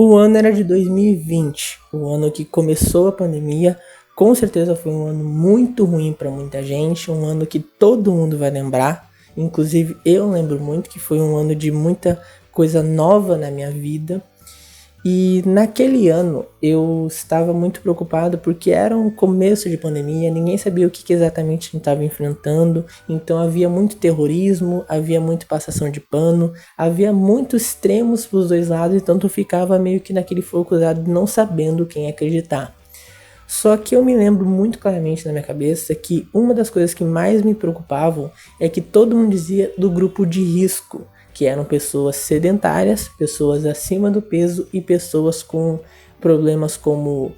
O ano era de 2020, o ano que começou a pandemia. Com certeza foi um ano muito ruim para muita gente, um ano que todo mundo vai lembrar. Inclusive eu lembro muito que foi um ano de muita coisa nova na minha vida. E naquele ano eu estava muito preocupado porque era um começo de pandemia, ninguém sabia o que exatamente a gente estava enfrentando, então havia muito terrorismo, havia muito passação de pano, havia muitos extremos para os dois lados, então tu ficava meio que naquele fogo cruzado não sabendo quem acreditar. Só que eu me lembro muito claramente na minha cabeça que uma das coisas que mais me preocupavam é que todo mundo dizia do grupo de risco, que eram pessoas sedentárias, pessoas acima do peso e pessoas com problemas como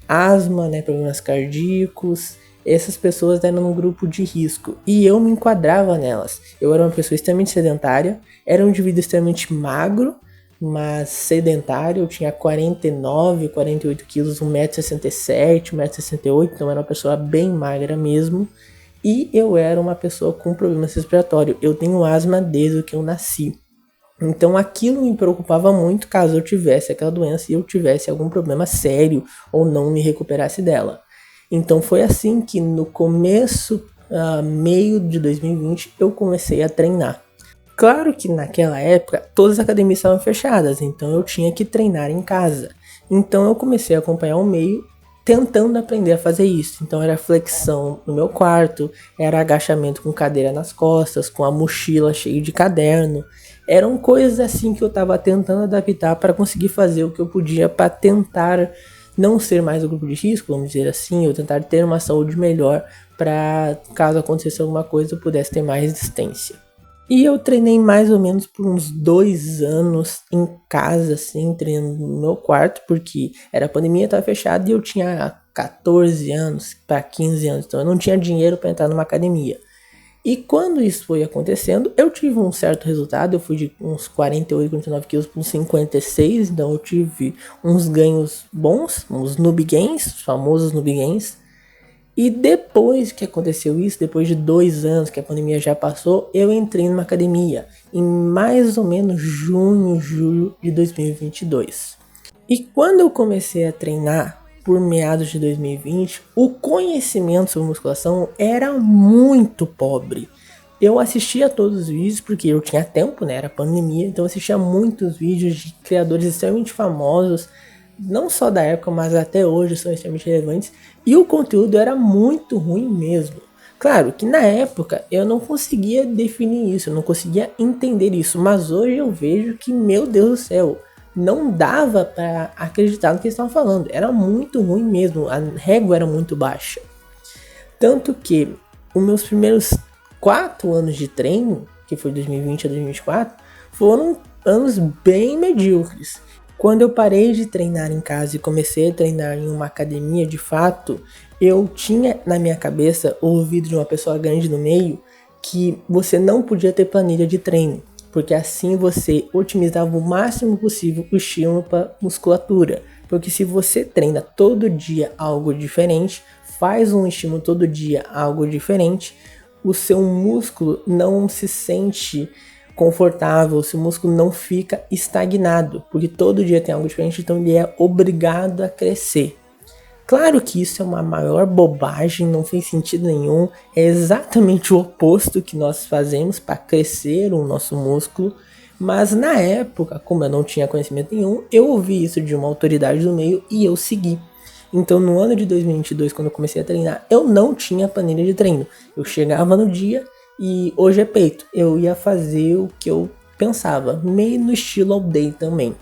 asma, né, problemas cardíacos. Essas pessoas eram no grupo de risco e eu me enquadrava nelas. Eu era uma pessoa extremamente sedentária, era um indivíduo extremamente magro, mas sedentário. Eu tinha 49, 48 quilos, 1,67m, 1,68m, então era uma pessoa bem magra mesmo. E eu era uma pessoa com problemas respiratórios. Eu tenho asma desde que eu nasci. Então aquilo me preocupava muito caso eu tivesse aquela doença e eu tivesse algum problema sério ou não me recuperasse dela. Então foi assim que no começo, meio de 2020, eu comecei a treinar. Claro que naquela época todas as academias estavam fechadas, então eu tinha que treinar em casa. Então eu comecei a acompanhar o meio tentando aprender a fazer isso. Então era flexão no meu quarto, era agachamento com cadeira nas costas, com a mochila cheia de caderno. Eram coisas assim que eu estava tentando adaptar para conseguir fazer o que eu podia para tentar não ser mais o grupo de risco, vamos dizer assim, ou tentar ter uma saúde melhor para caso acontecesse alguma coisa eu pudesse ter mais resistência. E eu treinei mais ou menos por uns 2 anos em casa, assim, treinando no meu quarto, porque era a pandemia, estava fechada e eu tinha 14 anos para 15 anos, então eu não tinha dinheiro para entrar numa academia. E quando isso foi acontecendo, eu tive um certo resultado, eu fui de uns 48, 49 quilos para uns 56, então eu tive uns ganhos bons, uns noob gains, os famosos noob gains. E depois que aconteceu isso, depois de 2 anos que a pandemia já passou, eu entrei numa academia em mais ou menos junho, julho de 2022. E quando eu comecei a treinar por meados de 2020, o conhecimento sobre musculação era muito pobre. Eu assistia a todos os vídeos porque eu tinha tempo, né? Era pandemia, então eu assistia muitos vídeos de criadores extremamente famosos, não só da época, mas até hoje são extremamente relevantes, e o conteúdo era muito ruim mesmo. Claro que na época eu não conseguia definir isso, eu não conseguia entender isso, mas hoje eu vejo que, meu Deus do céu, não dava para acreditar no que eles estavam falando, era muito ruim mesmo, a régua era muito baixa. Tanto que os meus primeiros 4 anos de treino, que foi 2020 a 2024, foram anos bem medíocres. Quando eu parei de treinar em casa e comecei a treinar em uma academia de fato, eu tinha na minha cabeça o ouvido de uma pessoa grande no meio que você não podia ter planilha de treino, porque assim você otimizava o máximo possível o estímulo para musculatura. Porque se você treina todo dia algo diferente, faz um estímulo todo dia algo diferente, o seu músculo não se sente confortável, o seu músculo não fica estagnado, porque todo dia tem algo diferente, então ele é obrigado a crescer. Claro que isso é uma maior bobagem, não fez sentido nenhum, é exatamente o oposto que nós fazemos para crescer o nosso músculo, mas na época, como eu não tinha conhecimento nenhum, eu ouvi isso de uma autoridade do meio e eu segui. Então no ano de 2022, quando eu comecei a treinar, eu não tinha planilha de treino. Eu chegava no dia e hoje é peito. Eu ia fazer o que eu pensava, meio no estilo all day também.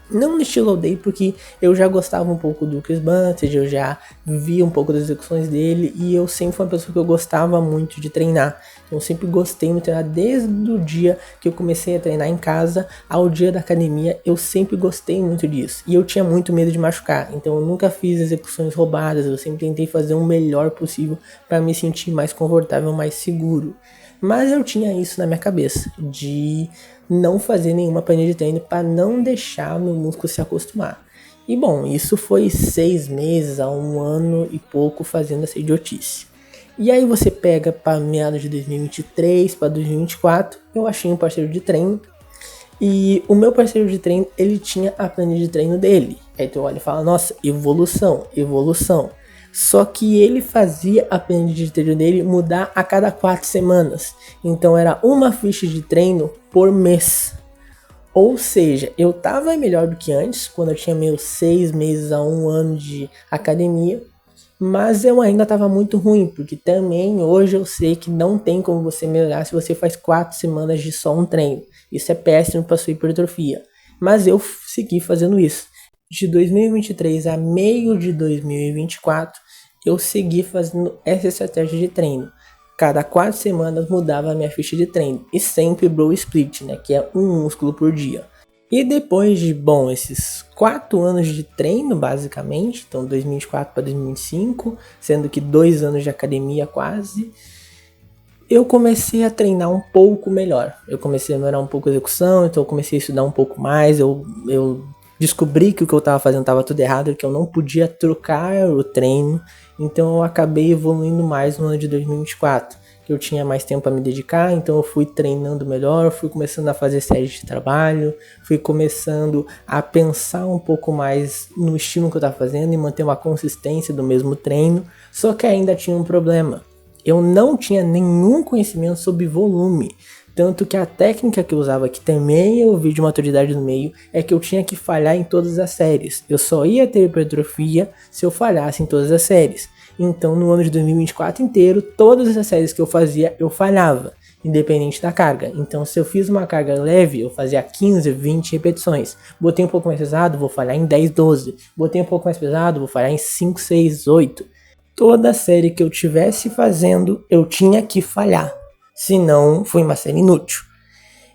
Não no estilo all day, porque eu já gostava um pouco do Chris Bumstead, eu já via um pouco das execuções dele e eu sempre fui uma pessoa que eu gostava muito de treinar. Eu sempre gostei de treinar desde o dia que eu comecei a treinar em casa ao dia da academia, eu sempre gostei muito disso. E eu tinha muito medo de machucar, então eu nunca fiz execuções roubadas, eu sempre tentei fazer o melhor possível para me sentir mais confortável, mais seguro. Mas eu tinha isso na minha cabeça, de não fazer nenhuma planilha de treino para não deixar meu músculo se acostumar. E bom, isso foi 6 meses a 1 ano e pouco fazendo essa idiotice. E aí você pega para meados de 2023 para 2024, eu achei um parceiro de treino E o meu parceiro de treino, ele tinha a planilha de treino dele. Aí tu olha e fala, nossa, evolução, evolução. Só que ele fazia a planilha de treino dele mudar a cada 4 semanas. Então era uma ficha de treino por mês. Ou seja, eu tava melhor do que antes, quando eu tinha meus 6 meses a 1 ano de academia. Mas eu ainda tava muito ruim, porque também hoje eu sei que não tem como você melhorar se você faz 4 semanas de só um treino. Isso é péssimo para sua hipertrofia. Mas eu segui fazendo isso. De 2023 a meio de 2024, eu segui fazendo essa estratégia de treino. Cada 4 semanas mudava a minha ficha de treino. E sempre bro split, né? Que é um músculo por dia. E depois de, esses 4 anos de treino, basicamente, então 2024 para 2025, sendo que 2 anos de academia quase, eu comecei a treinar um pouco melhor. Eu comecei a melhorar um pouco a execução, então eu comecei a estudar um pouco mais, eu descobri que o que eu estava fazendo estava tudo errado, que eu não podia trocar o treino, então eu acabei evoluindo mais no ano de 2024. Eu tinha mais tempo para me dedicar, então eu fui treinando melhor, fui começando a fazer séries de trabalho, fui começando a pensar um pouco mais no estilo que eu estava fazendo e manter uma consistência do mesmo treino, só que ainda tinha um problema. Eu não tinha nenhum conhecimento sobre volume, tanto que a técnica que eu usava, que também eu vi de maturidade no meio, é que eu tinha que falhar em todas as séries. Eu só ia ter hipertrofia se eu falhasse em todas as séries. Então, no ano de 2024 inteiro, todas as séries que eu fazia, eu falhava, independente da carga. Então, se eu fiz uma carga leve, eu fazia 15, 20 repetições. Botei um pouco mais pesado, vou falhar em 10, 12. Botei um pouco mais pesado, vou falhar em 5, 6, 8. Toda série que eu tivesse fazendo, eu tinha que falhar. Senão, foi uma série inútil.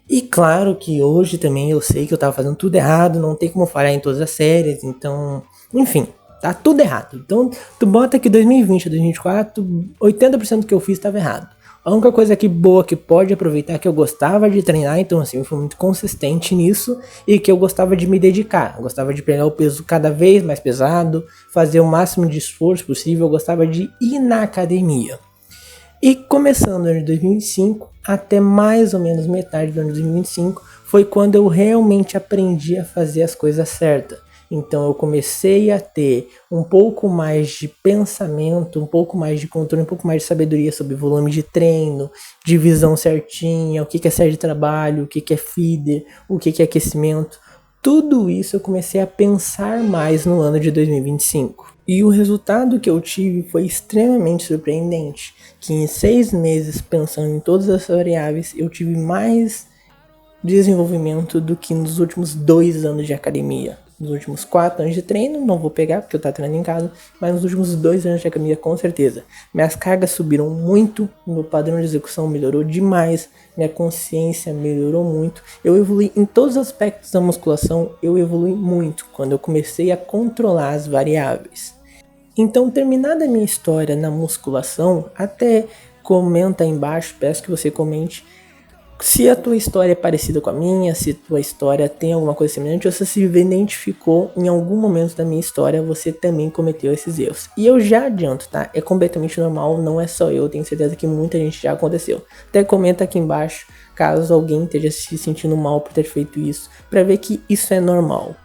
E claro que hoje também eu sei que eu tava fazendo tudo errado, não tem como falhar em todas as séries, então, enfim, tá tudo errado. Então, tu bota que 2020 a 2024, 80% do que eu fiz estava errado. A única coisa que boa que pode aproveitar é que eu gostava de treinar, então assim, eu fui muito consistente nisso e que eu gostava de me dedicar. Eu gostava de pegar o peso cada vez mais pesado, fazer o máximo de esforço possível, eu gostava de ir na academia. E começando no ano de 2025, até mais ou menos metade do ano de 2025, foi quando eu realmente aprendi a fazer as coisas certas. Então eu comecei a ter um pouco mais de pensamento, um pouco mais de controle, um pouco mais de sabedoria sobre volume de treino, divisão certinha, o que é série de trabalho, o que é feeder, o que é aquecimento. Tudo isso eu comecei a pensar mais no ano de 2025. E o resultado que eu tive foi extremamente surpreendente, que em 6 meses, pensando em todas as variáveis, eu tive mais desenvolvimento do que nos últimos 2 anos de academia. Nos últimos 4 anos de treino, não vou pegar porque eu tava treinando em casa, mas nos últimos 2 anos de academia com certeza. Minhas cargas subiram muito, meu padrão de execução melhorou demais, minha consciência melhorou muito. Eu evolui em todos os aspectos da musculação, eu evolui muito quando eu comecei a controlar as variáveis. Então, terminada a minha história na musculação, até comenta aí embaixo, peço que você comente se a tua história é parecida com a minha, se a tua história tem alguma coisa semelhante, ou se você identificou em algum momento da minha história, você também cometeu esses erros. E eu já adianto, tá? É completamente normal, não é só eu, tenho certeza que muita gente já aconteceu. Até comenta aqui embaixo, caso alguém esteja se sentindo mal por ter feito isso, pra ver que isso é normal.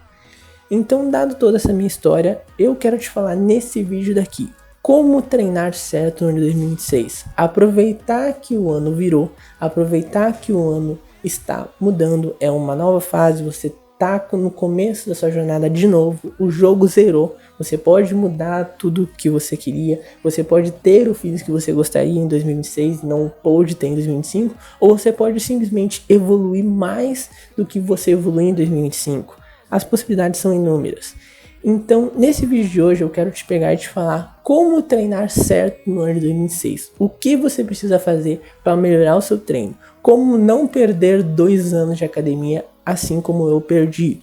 Então, dado toda essa minha história, eu quero te falar nesse vídeo daqui. Como treinar certo no ano de 2026? Aproveitar que o ano virou, aproveitar que o ano está mudando, é uma nova fase, você tá no começo da sua jornada de novo, o jogo zerou, você pode mudar tudo o que você queria, você pode ter o físico que você gostaria em 2026, não pôde ter em 2025, ou você pode simplesmente evoluir mais do que você evoluiu em 2025. As possibilidades são inúmeras. Então, nesse vídeo de hoje eu quero te pegar e te falar como treinar certo no ano de 2026. O que você precisa fazer para melhorar o seu treino. Como não perder 2 anos de academia assim como eu perdi.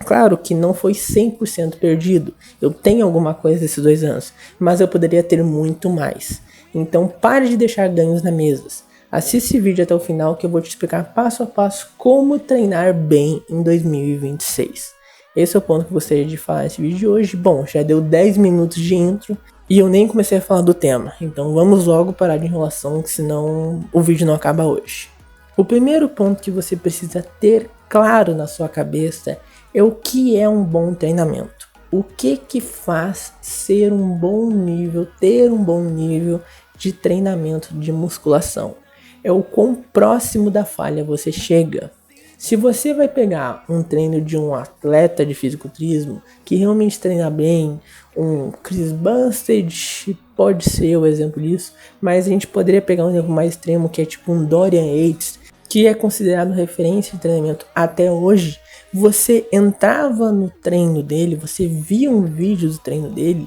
Claro que não foi 100% perdido. Eu tenho alguma coisa desses 2 anos. Mas eu poderia ter muito mais. Então pare de deixar ganhos na mesa. Assista esse vídeo até o final que eu vou te explicar passo a passo como treinar bem em 2026. Esse é o ponto que eu gostaria de falar nesse vídeo de hoje. Bom, já deu 10 minutos de intro e eu nem comecei a falar do tema. Então vamos logo parar de enrolação, que senão o vídeo não acaba hoje. O primeiro ponto que você precisa ter claro na sua cabeça é o que é um bom treinamento. O que faz ser um bom nível, ter um bom nível de treinamento de musculação. É o quão próximo da falha você chega. Se você vai pegar um treino de um atleta de fisiculturismo que realmente treina bem, um Chris Bumstead pode ser o exemplo disso, mas a gente poderia pegar um exemplo mais extremo que é tipo um Dorian Yates, que é considerado referência de treinamento até hoje. Você entrava no treino dele, você via um vídeo do treino dele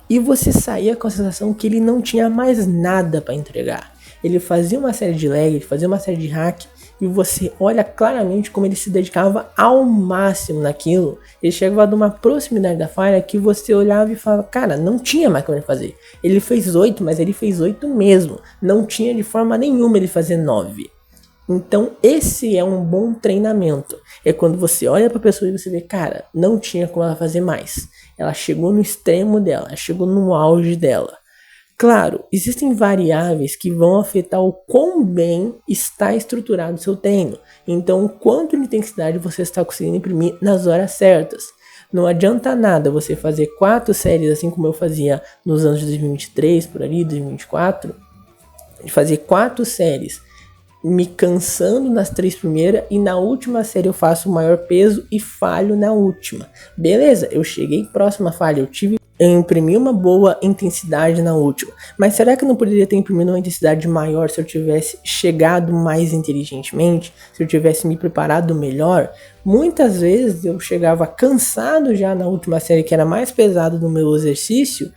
e você saía com a sensação que ele não tinha mais nada para entregar. Ele fazia uma série de leg, ele fazia uma série de hack e você olha claramente como ele se dedicava ao máximo naquilo. Ele chegava de uma proximidade da falha que você olhava e falava, cara, não tinha mais como ele fazer. Ele fez 8, mas ele fez 8 mesmo. Não tinha de forma nenhuma ele fazer 9. Então esse é um bom treinamento. É quando você olha para a pessoa e você vê, cara, não tinha como ela fazer mais. Ela chegou no extremo dela, ela chegou no auge dela. Claro, existem variáveis que vão afetar o quão bem está estruturado o seu treino. Então, o quanto de intensidade você está conseguindo imprimir nas horas certas. Não adianta nada você fazer 4 séries, assim como eu fazia nos anos de 2023, por ali, 2024. De fazer 4 séries, me cansando nas 3 primeiras e na última série eu faço o maior peso e falho na última. Beleza, eu cheguei próximo à falha, eu imprimi uma boa intensidade na última, mas será que eu não poderia ter imprimido uma intensidade maior se eu tivesse chegado mais inteligentemente, se eu tivesse me preparado melhor? Muitas vezes eu chegava cansado já na última série, que era mais pesado do meu exercício,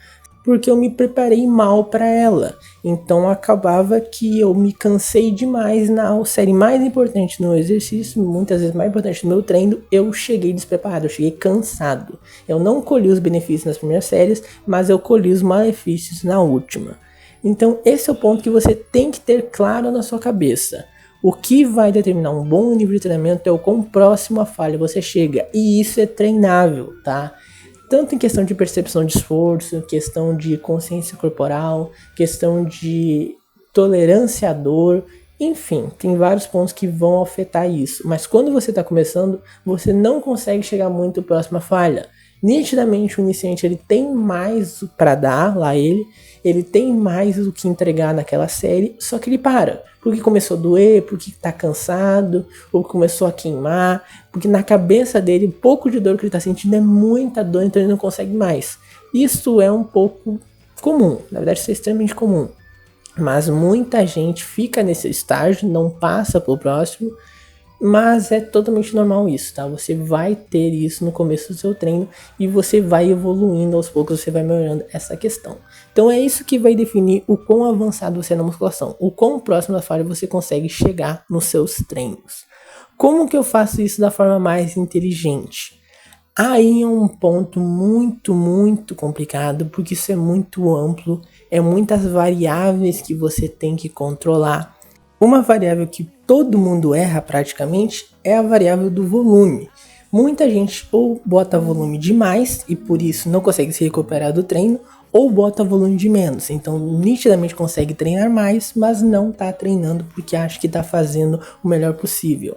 porque eu me preparei mal para ela. Então acabava que eu me cansei demais na série mais importante no exercício, muitas vezes mais importante no meu treino, eu cheguei despreparado, eu cheguei cansado. Eu não colhi os benefícios nas primeiras séries, mas eu colhi os malefícios na última. Então esse é o ponto que você tem que ter claro na sua cabeça. O que vai determinar um bom nível de treinamento é o quão próximo à falha você chega, e isso é treinável, tá? Tanto em questão de percepção de esforço, questão de consciência corporal, questão de tolerância à dor, enfim, tem vários pontos que vão afetar isso. Mas quando você está começando, você não consegue chegar muito próximo à falha. Nitidamente o iniciante ele tem mais para dar lá, ele tem mais o que entregar naquela série, só que ele para. Porque começou a doer, porque tá cansado, ou começou a queimar, porque na cabeça dele, pouco de dor que ele tá sentindo é muita dor, então ele não consegue mais. Isso é um pouco comum, na verdade isso é extremamente comum. Mas muita gente fica nesse estágio, não passa pro próximo, mas é totalmente normal isso, tá? Você vai ter isso no começo do seu treino e você vai evoluindo aos poucos, você vai melhorando essa questão. Então é isso que vai definir o quão avançado você é na musculação, o quão próximo da falha você consegue chegar nos seus treinos. Como que eu faço isso da forma mais inteligente? Aí é um ponto muito complicado, porque isso é muito amplo, é muitas variáveis que você tem que controlar. Uma variável que todo mundo erra praticamente é a variável do volume. Muita gente ou bota volume demais e por isso não consegue se recuperar do treino, ou bota volume de menos. Então nitidamente consegue treinar mais, mas não está treinando porque acha que está fazendo o melhor possível.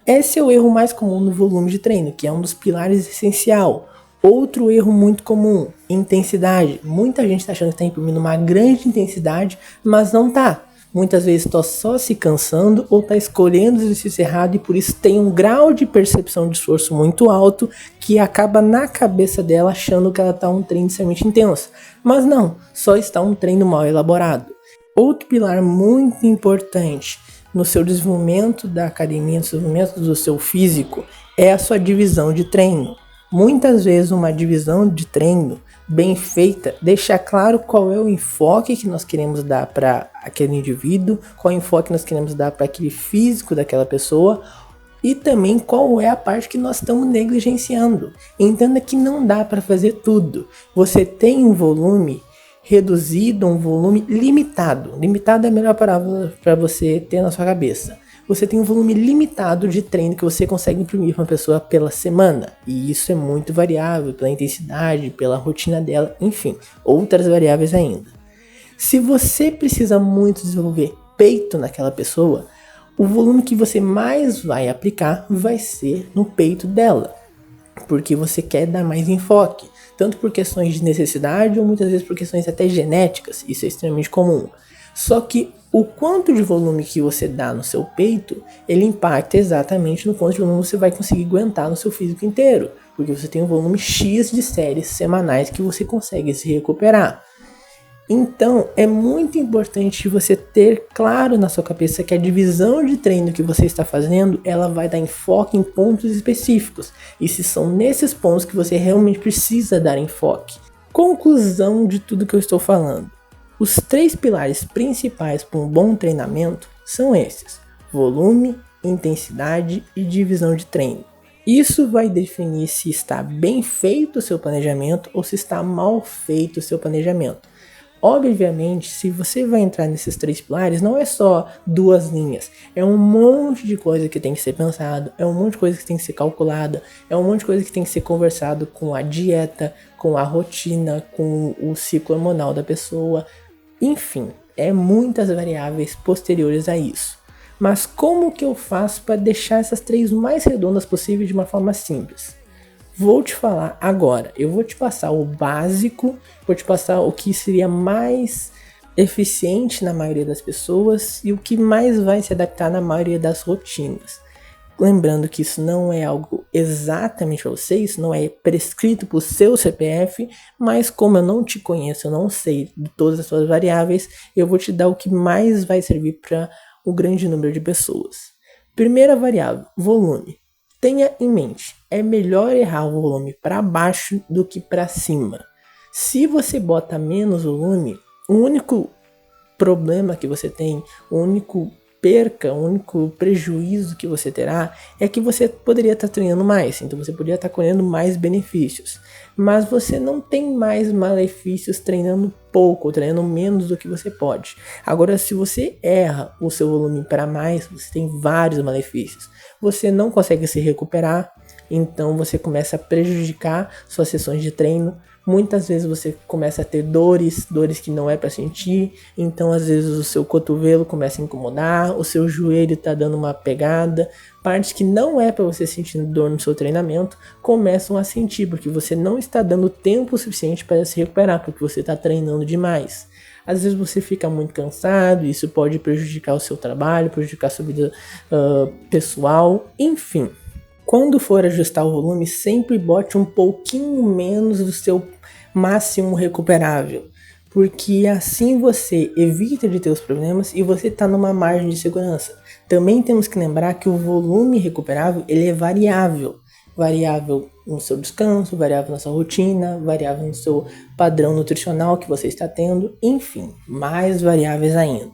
Esse é o erro mais comum no volume de treino, que é um dos pilares essencial. Outro erro muito comum, intensidade. Muita gente está achando que está imprimindo uma grande intensidade, mas não está. Muitas vezes está só se cansando ou está escolhendo o exercício errado e por isso tem um grau de percepção de esforço muito alto que acaba na cabeça dela achando que ela está um treino extremamente intenso. Mas não, só está um treino mal elaborado. Outro pilar muito importante no seu desenvolvimento da academia, no desenvolvimento do seu físico, é a sua divisão de treino. Muitas vezes uma divisão de treino bem feita deixa claro qual é o enfoque que nós queremos dar para aquele indivíduo, qual é o enfoque que nós queremos dar para aquele físico daquela pessoa e também qual é a parte que nós estamos negligenciando. Entenda que não dá para fazer tudo. Você tem um volume reduzido, um volume limitado. Limitado é a melhor palavra para você ter na sua cabeça. Você tem um volume limitado de treino que você consegue imprimir para uma pessoa pela semana. E isso é muito variável pela intensidade, pela rotina dela, enfim, outras variáveis ainda. Se você precisa muito desenvolver peito naquela pessoa, o volume que você mais vai aplicar vai ser no peito dela, porque você quer dar mais enfoque, tanto por questões de necessidade ou muitas vezes por questões até genéticas, isso é extremamente comum. Só que o quanto de volume que você dá no seu peito, ele impacta exatamente no quanto de volume você vai conseguir aguentar no seu físico inteiro, porque você tem um volume X de séries semanais que você consegue se recuperar. Então, é muito importante você ter claro na sua cabeça que a divisão de treino que você está fazendo, ela vai dar enfoque em pontos específicos. E se são nesses pontos que você realmente precisa dar enfoque. Conclusão de tudo que eu estou falando. Os 3 pilares principais para um bom treinamento são esses: volume, intensidade e divisão de treino. Isso vai definir se está bem feito o seu planejamento ou se está mal feito o seu planejamento. Obviamente, se você vai entrar nesses 3 pilares, não é só 2 linhas. É um monte de coisa que tem que ser pensado, é um monte de coisa que tem que ser calculada, é um monte de coisa que tem que ser conversado com a dieta, com a rotina, com o ciclo hormonal da pessoa. Enfim, é muitas variáveis posteriores a isso. Mas como que eu faço para deixar essas 3 o mais redondas possível de uma forma simples? Vou te falar agora, eu vou te passar o básico, vou te passar o que seria mais eficiente na maioria das pessoas e o que mais vai se adaptar na maioria das rotinas. Lembrando que isso não é algo exatamente para você, isso não é prescrito para o seu CPF, mas como eu não te conheço, eu não sei de todas as suas variáveis, eu vou te dar o que mais vai servir para o grande número de pessoas. Primeira variável, volume. Tenha em mente, é melhor errar o volume para baixo do que para cima. Se você bota menos volume, o único problema que você tem, o único prejuízo que você terá é que você poderia estar treinando mais, então você poderia estar colhendo mais benefícios, mas você não tem mais malefícios treinando pouco, treinando menos do que você pode. Agora, se você erra o seu volume para mais, você tem vários malefícios. Você não consegue se recuperar, então você começa a prejudicar suas sessões de treino. Muitas vezes você começa a ter dores que não é para sentir, então às vezes o seu cotovelo começa a incomodar, o seu joelho está dando uma pegada, partes que não é para você sentir dor no seu treinamento começam a sentir, porque você não está dando tempo suficiente para se recuperar, porque você está treinando demais. Às vezes você fica muito cansado, isso pode prejudicar o seu trabalho, prejudicar a sua vida pessoal, enfim. Quando for ajustar o volume, sempre bote um pouquinho menos do seu máximo recuperável, porque assim você evita de ter os problemas e você está numa margem de segurança. Também temos que lembrar que o volume recuperável ele é variável no seu descanso, variável na sua rotina, variável no seu padrão nutricional que você está tendo, enfim, mais variáveis ainda.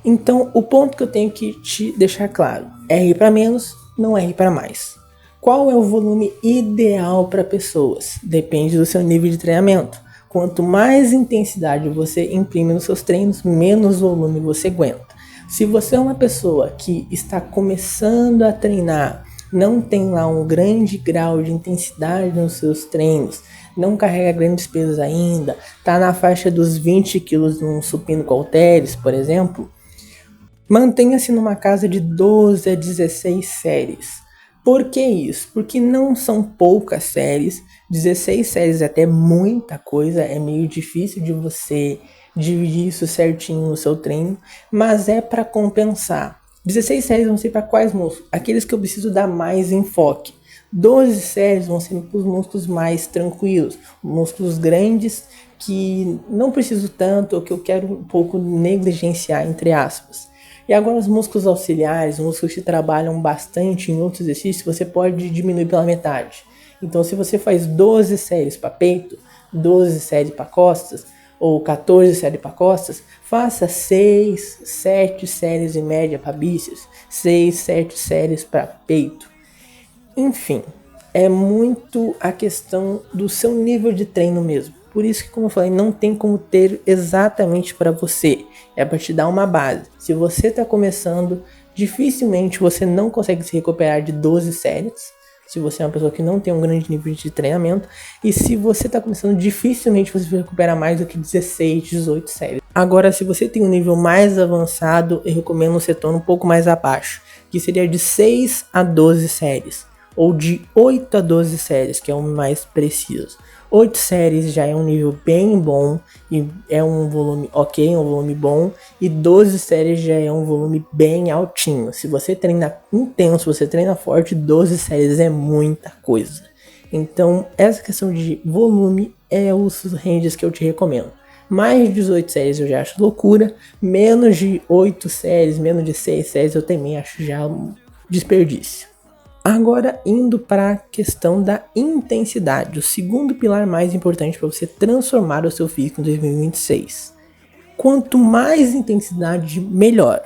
Então, o ponto que eu tenho que te deixar claro, R para menos, não R para mais. Qual é o volume ideal para pessoas? Depende do seu nível de treinamento. Quanto mais intensidade você imprime nos seus treinos, menos volume você aguenta. Se você é uma pessoa que está começando a treinar, não tem lá um grande grau de intensidade nos seus treinos, não carrega grandes pesos ainda, está na faixa dos 20 kg num supino com halteres, por exemplo, mantenha-se numa casa de 12 a 16 séries. Por que isso? Porque não são poucas séries, 16 séries é até muita coisa, é meio difícil de você dividir isso certinho no seu treino, mas é para compensar. 16 séries vão ser para quais músculos? Aqueles que eu preciso dar mais enfoque. 12 séries vão ser para os músculos mais tranquilos, músculos grandes que não preciso tanto ou que eu quero um pouco negligenciar, entre aspas. E agora os músculos auxiliares, músculos que trabalham bastante em outros exercícios, você pode diminuir pela metade. Então se você faz 12 séries para peito, 12 séries para costas, ou 14 séries para costas, faça 6, 7 séries em média para bíceps, 6, 7 séries para peito. Enfim, é muito a questão do seu nível de treino mesmo. Por isso que, como eu falei, não tem como ter exatamente para você. É para te dar uma base. Se você está começando, dificilmente você não consegue se recuperar de 12 séries. se você é uma pessoa que não tem um grande nível de treinamento, e se você está começando, dificilmente você vai recuperar mais do que 16, 18 séries. Agora, se você tem um nível mais avançado, eu recomendo um setor um pouco mais abaixo, que seria de 6 a 12 séries, ou de 8 a 12 séries, que é o mais preciso. 8 séries já é um nível bem bom e é um volume ok, um volume bom, e 12 séries já é um volume bem altinho. Se você treina intenso, você treina forte, 12 séries é muita coisa. Então, essa questão de volume é os ranges que eu te recomendo. Mais de 18 séries eu já acho loucura, menos de 8 séries, menos de 6 séries eu também acho já um desperdício. Agora, indo para a questão da intensidade, o segundo pilar mais importante para você transformar o seu físico em 2026. Quanto mais intensidade, melhor.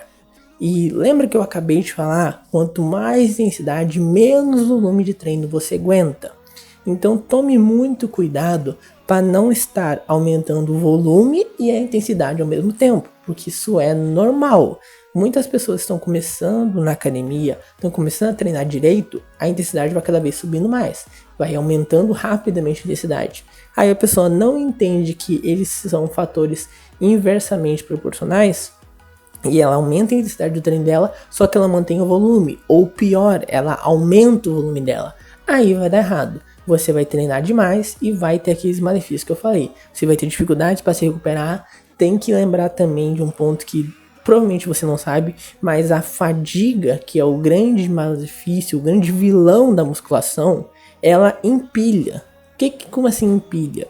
E lembra que eu acabei de falar? Quanto mais intensidade, menos volume de treino você aguenta. Então tome muito cuidado para não estar aumentando o volume e a intensidade ao mesmo tempo, porque isso é normal. Muitas pessoas estão começando na academia, estão começando a treinar direito, a intensidade vai cada vez subindo mais, vai aumentando rapidamente a intensidade. Aí a pessoa não entende que eles são fatores inversamente proporcionais, e ela aumenta a intensidade do treino dela, só que ela mantém o volume, ou pior, ela aumenta o volume dela. Aí vai dar errado. Você vai treinar demais e vai ter aqueles malefícios que eu falei. Você vai ter dificuldades para se recuperar. Tem que lembrar também de um ponto que provavelmente você não sabe, mas a fadiga, que é o grande malefício, o grande vilão da musculação, ela empilha. Como assim empilha?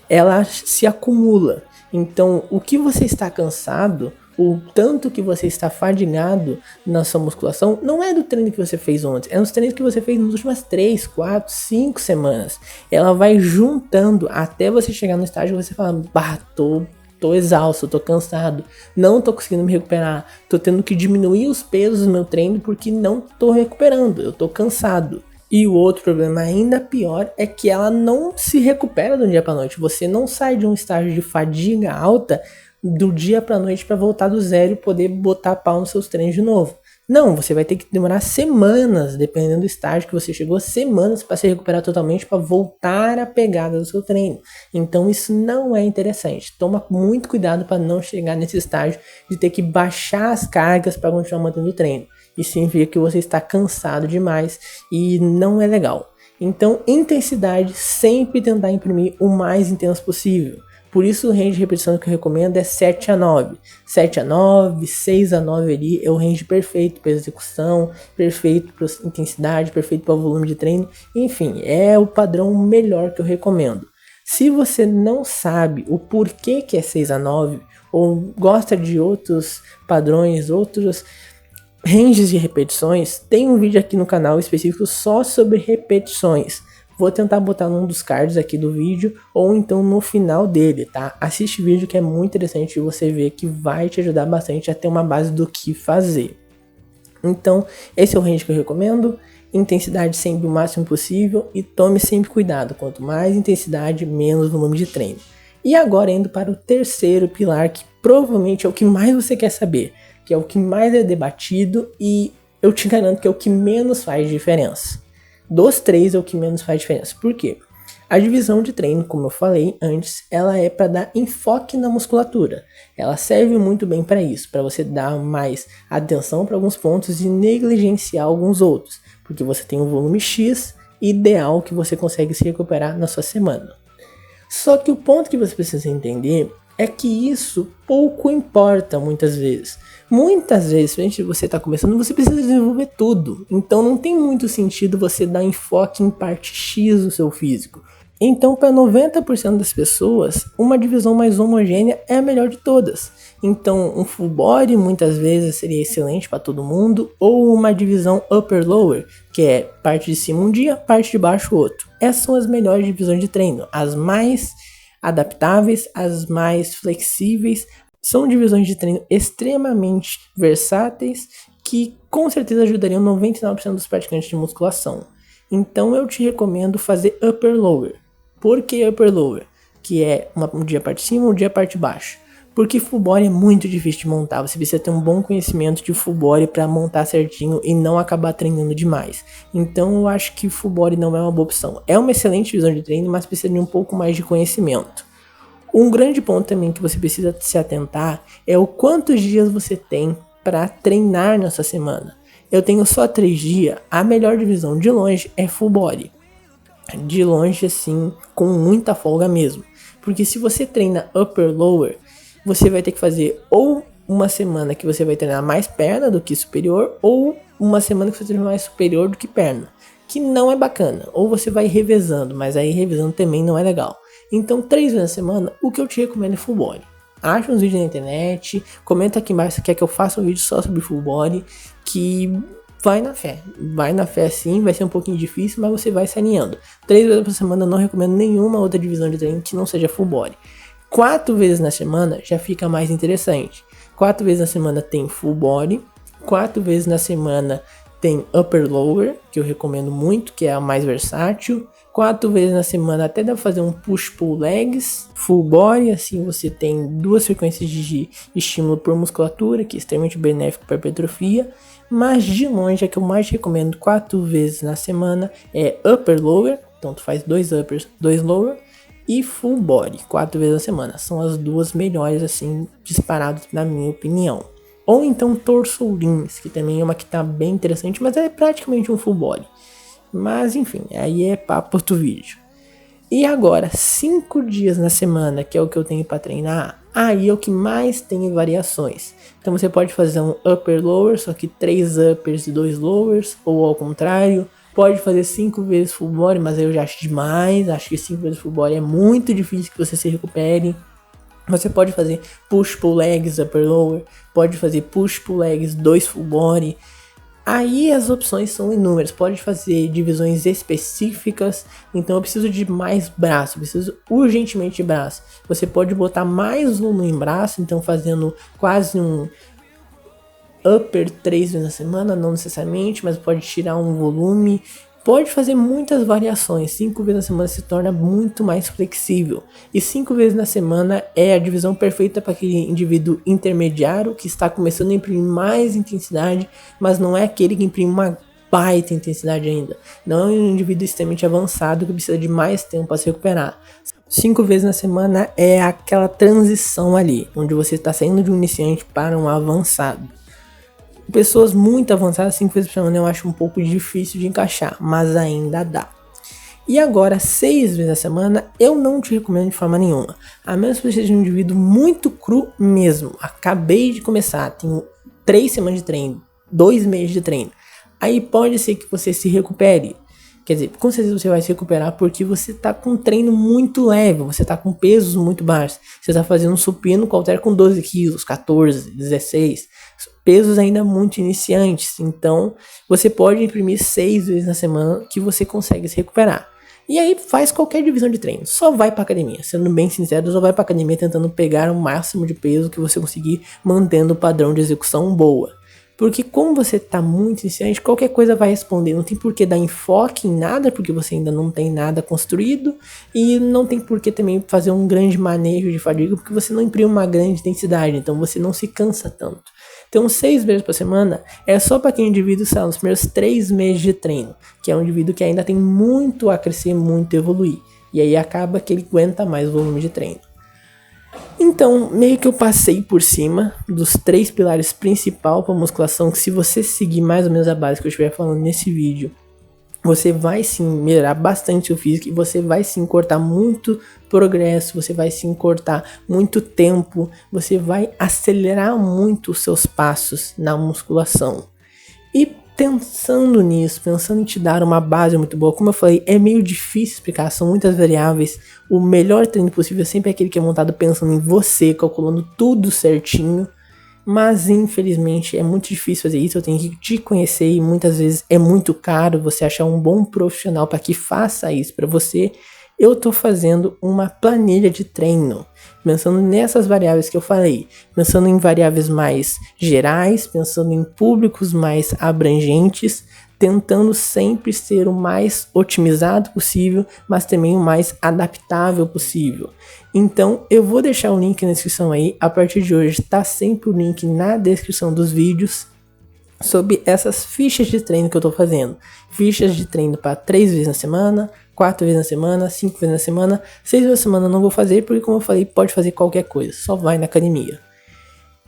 Ela se acumula. Então, o que você está cansado, o tanto que você está fadigado na sua musculação, não é do treino que você fez ontem, é dos treinos que você fez nas últimas 3, 4, 5 semanas. Ela vai juntando até você chegar no estágio e você fala, bah, tô exausto, tô cansado, não tô conseguindo me recuperar, tô tendo que diminuir os pesos do meu treino porque não tô recuperando, eu tô cansado. E o outro problema ainda pior é que ela não se recupera do dia para noite. Você não sai de um estágio de fadiga alta do dia para noite para voltar do zero e poder botar pau nos seus treinos de novo. Não, você vai ter que demorar semanas, dependendo do estágio que você chegou, semanas para se recuperar totalmente, para voltar a pegada do seu treino. Então isso não é interessante. Toma muito cuidado para não chegar nesse estágio de ter que baixar as cargas para continuar mantendo o treino. Isso significa que você está cansado demais e não é legal. Então, intensidade, sempre tentar imprimir o mais intenso possível. Por isso o range de repetição que eu recomendo é 7 a 9. 7 a 9, 6 a 9 ali é o range perfeito para execução, perfeito para intensidade, perfeito para volume de treino. Enfim, é o padrão melhor que eu recomendo. Se você não sabe o porquê que é 6 a 9, ou gosta de outros padrões, outros ranges de repetições, tem um vídeo aqui no canal específico só sobre repetições. Vou tentar botar num dos cards aqui do vídeo ou então no final dele, tá? Assiste o vídeo que é muito interessante e você vê que vai te ajudar bastante a ter uma base do que fazer. Então, esse é o range que eu recomendo. Intensidade sempre o máximo possível e tome sempre cuidado. Quanto mais intensidade, menos volume de treino. E agora indo para o terceiro pilar, que provavelmente é o que mais você quer saber, que é o que mais é debatido e eu te garanto que é o que menos faz diferença. Dos três é o que menos faz diferença. Por quê? A divisão de treino, como eu falei antes, ela é para dar enfoque na musculatura. Ela serve muito bem para isso, para você dar mais atenção para alguns pontos e negligenciar alguns outros, porque você tem um volume X ideal que você consegue se recuperar na sua semana. Só que o ponto que você precisa entender é que isso pouco importa muitas vezes. Muitas vezes, se você está começando, você precisa desenvolver tudo. Então não tem muito sentido você dar enfoque em parte X do seu físico. Então, para 90% das pessoas, uma divisão mais homogênea é a melhor de todas. Então, um full body muitas vezes seria excelente para todo mundo, ou uma divisão upper-lower, que é parte de cima um dia, parte de baixo outro. Essas são as melhores divisões de treino, as mais adaptáveis, as mais flexíveis. São divisões de treino extremamente versáteis que com certeza ajudariam 99% dos praticantes de musculação. Então eu te recomendo fazer upper lower. Por que upper lower? Que é um dia parte de cima, um dia parte de baixo. Porque full body é muito difícil de montar, você precisa ter um bom conhecimento de full body para montar certinho e não acabar treinando demais. Então eu acho que full body não é uma boa opção. É uma excelente visão de treino, mas precisa de um pouco mais de conhecimento. Um grande ponto também que você precisa se atentar é o quantos dias você tem para treinar nessa semana. Eu tenho só 3 dias, a melhor divisão de longe é full body. De longe assim, com muita folga mesmo. Porque se você treina upper lower, você vai ter que fazer ou uma semana que você vai treinar mais perna do que superior, ou uma semana que você treina mais superior do que perna, que não é bacana. Ou você vai revezando, mas aí revezando também não é legal. Então 3 vezes na semana, o que eu te recomendo é full body. Acha uns vídeos na internet, comenta aqui embaixo se quer que eu faça um vídeo só sobre full body, que vai na fé sim, vai ser um pouquinho difícil, mas você vai se alinhando. 3 vezes por semana eu não recomendo nenhuma outra divisão de treino que não seja full body. 4 vezes na semana já fica mais interessante. 4 vezes na semana tem full body, 4 vezes na semana tem upper lower, que eu recomendo muito, que é a mais versátil. 4 vezes na semana até dá pra fazer um push pull legs, full body, assim você tem 2 frequências de estímulo por musculatura, que é extremamente benéfico para hipertrofia. Mas de longe a que eu mais recomendo 4 vezes na semana é upper lower, então tu faz 2 uppers, 2 lower, e full body, 4 vezes na semana. São as 2 melhores, assim, disparadas na minha opinião. Ou então torso leans, que também é uma que tá bem interessante, mas é praticamente um full body. Mas enfim, aí é papo do vídeo. E agora, 5 dias na semana, que é o que eu tenho para treinar, aí é o que mais tem variações. Então você pode fazer um upper lower, só que 3 uppers e 2 lowers, ou ao contrário. Pode fazer 5 vezes full body, mas eu já acho demais. Acho que 5 vezes full body é muito difícil que você se recupere. Você pode fazer push pull legs upper lower, pode fazer push pull legs 2 full body. Aí as opções são inúmeras, pode fazer divisões específicas. Então eu preciso de mais braço, preciso urgentemente de braço. Você pode botar mais volume em braço, então fazendo quase um upper 3 vezes na semana, não necessariamente, mas pode tirar um volume. Pode fazer muitas variações. 5 vezes na semana se torna muito mais flexível. E 5 vezes na semana é a divisão perfeita para aquele indivíduo intermediário que está começando a imprimir mais intensidade, mas não é aquele que imprime uma baita intensidade ainda. Não é um indivíduo extremamente avançado que precisa de mais tempo para se recuperar. 5 vezes na semana é aquela transição ali, onde você está saindo de um iniciante para um avançado. Pessoas muito avançadas 5 vezes por semana eu acho um pouco difícil de encaixar, mas ainda dá. E agora 6 vezes na semana eu não te recomendo de forma nenhuma. A menos que você seja um indivíduo muito cru mesmo. Acabei de começar, tenho 3 semanas de treino, 2 meses de treino. Aí pode ser que você se recupere. Quer dizer, com certeza você vai se recuperar porque você tá com um treino muito leve, você tá com pesos muito baixos. Você tá fazendo um supino com halter com 12 quilos, 14, 16. Pesos ainda muito iniciantes. Então, você pode imprimir 6 vezes na semana que você consegue se recuperar. E aí faz qualquer divisão de treino. Só vai pra academia. Sendo bem sincero, só vai pra academia tentando pegar o máximo de peso que você conseguir, mantendo o padrão de execução boa. Porque como você tá muito iniciante, qualquer coisa vai responder. Não tem por que dar enfoque em nada, porque você ainda não tem nada construído. E não tem por que também fazer um grande manejo de fadiga, porque você não imprime uma grande intensidade. Então você não se cansa tanto. Então 6 vezes por semana é só para aquele indivíduo está nos primeiros 3 meses de treino. Que é um indivíduo que ainda tem muito a crescer, muito a evoluir. E aí acaba que ele aguenta mais volume de treino. Então, meio que eu passei por cima dos 3 pilares principais para musculação, que se você seguir mais ou menos a base que eu estiver falando nesse vídeo, você vai sim melhorar bastante seu físico e você vai sim cortar muito progresso, você vai sim cortar muito tempo, você vai acelerar muito os seus passos na musculação. E pensando nisso, pensando em te dar uma base muito boa, como eu falei, é meio difícil explicar, são muitas variáveis. O melhor treino possível é sempre aquele que é montado pensando em você, calculando tudo certinho. Mas infelizmente é muito difícil fazer isso, eu tenho que te conhecer e muitas vezes é muito caro você achar um bom profissional para que faça isso para você. Eu tô fazendo uma planilha de treino, pensando nessas variáveis que eu falei, pensando em variáveis mais gerais, pensando em públicos mais abrangentes, tentando sempre ser o mais otimizado possível, mas também o mais adaptável possível. Então eu vou deixar o link na descrição aí, a partir de hoje tá sempre o link na descrição dos vídeos sobre essas fichas de treino que eu tô fazendo. Fichas de treino para 3 vezes na semana, 4 vezes na semana, 5 vezes na semana, 6 vezes na semana eu não vou fazer, porque como eu falei, pode fazer qualquer coisa, só vai na academia.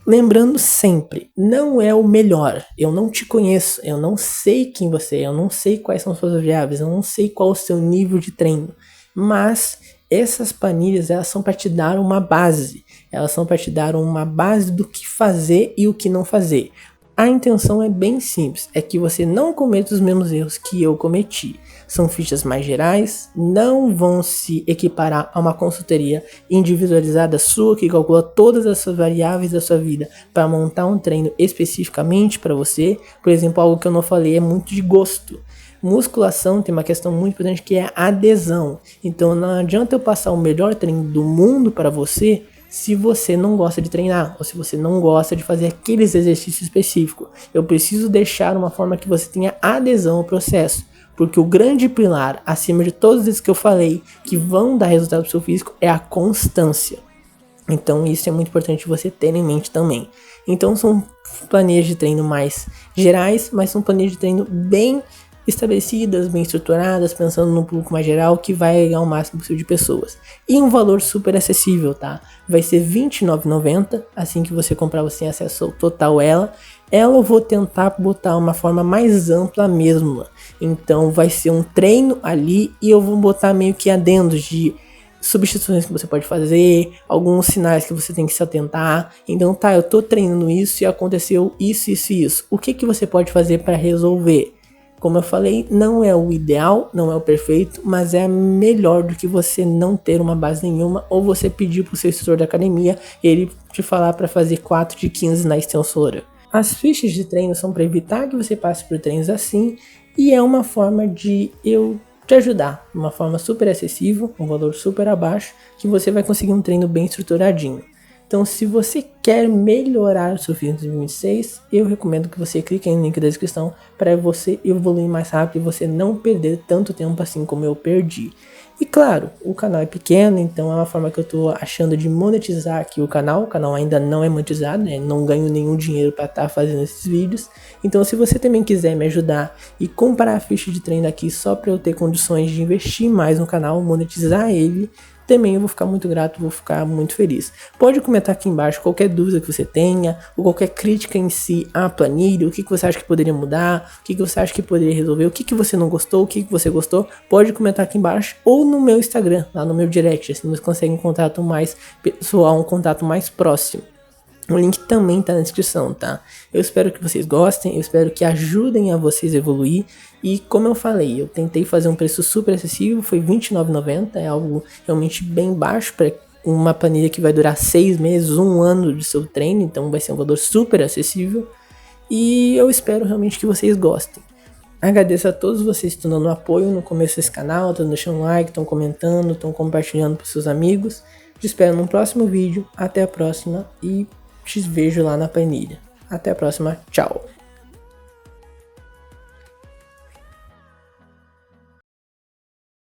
Lembrando sempre, não é o melhor, eu não te conheço, eu não sei quem você é, eu não sei quais são as suas variáveis, eu não sei qual o seu nível de treino, mas essas planilhas, elas são para te dar uma base, elas são para te dar uma base do que fazer e o que não fazer. A intenção é bem simples, é que você não cometa os mesmos erros que eu cometi. São fichas mais gerais, não vão se equiparar a uma consultoria individualizada sua que calcula todas as suas variáveis da sua vida para montar um treino especificamente para você. Por exemplo, algo que eu não falei é muito de gosto. Musculação tem uma questão muito importante que é a adesão. Então não adianta eu passar o melhor treino do mundo para você se você não gosta de treinar, ou se você não gosta de fazer aqueles exercícios específicos. Eu preciso deixar uma forma que você tenha adesão ao processo, porque o grande pilar, acima de todos esses que eu falei, que vão dar resultado pro seu físico, é a constância. Então isso é muito importante você ter em mente também. Então são planilhas de treino mais gerais, mas são planilhas de treino bem estabelecidas, bem estruturadas, pensando no público mais geral, que vai ganhar o máximo possível de pessoas. E um valor super acessível, tá? Vai ser R$29,90, assim que você comprar você tem acesso ao total ela. Ela eu vou tentar botar uma forma mais ampla mesmo. Então vai ser um treino ali e eu vou botar meio que adendos de substituições que você pode fazer, alguns sinais que você tem que se atentar. Então tá, eu tô treinando isso e aconteceu isso, isso e isso. O que você pode fazer para resolver? Como eu falei, não é o ideal, não é o perfeito, mas é melhor do que você não ter uma base nenhuma ou você pedir pro seu instrutor da academia e ele te falar para fazer 4 de 15 na extensora. As fichas de treino são para evitar que você passe por treinos assim e é uma forma de eu te ajudar, uma forma super acessível, um valor super abaixo, que você vai conseguir um treino bem estruturadinho. Então, se você quer melhorar o seu físico em 2026, eu recomendo que você clique no link da descrição para você evoluir mais rápido e você não perder tanto tempo assim como eu perdi. E claro, o canal é pequeno, então é uma forma que eu tô achando de monetizar aqui o canal ainda não é monetizado, né? Não ganho nenhum dinheiro para estar fazendo esses vídeos. Então se você também quiser me ajudar e comprar a ficha de treino aqui só para eu ter condições de investir mais no canal, monetizar ele, também eu vou ficar muito grato, vou ficar muito feliz. Pode comentar aqui embaixo qualquer dúvida que você tenha, ou qualquer crítica em si à planilha, o que você acha que poderia mudar, o que você acha que poderia resolver, o que você não gostou, o que você gostou, pode comentar aqui embaixo, ou no meu Instagram, lá no meu direct, assim você consegue um contato mais pessoal, um contato mais próximo. O link também tá na descrição, tá? Eu espero que vocês gostem, eu espero que ajudem a vocês a evoluir. E como eu falei, eu tentei fazer um preço super acessível, foi R$29,90, é algo realmente bem baixo para uma planilha que vai durar 6 meses, 1 ano de seu treino, então vai ser um valor super acessível. E eu espero realmente que vocês gostem. Agradeço a todos vocês que estão dando apoio no começo desse canal, estão deixando like, estão comentando, estão compartilhando para seus amigos. Te espero no próximo vídeo, até a próxima e te vejo lá na planilha. Até a próxima, tchau!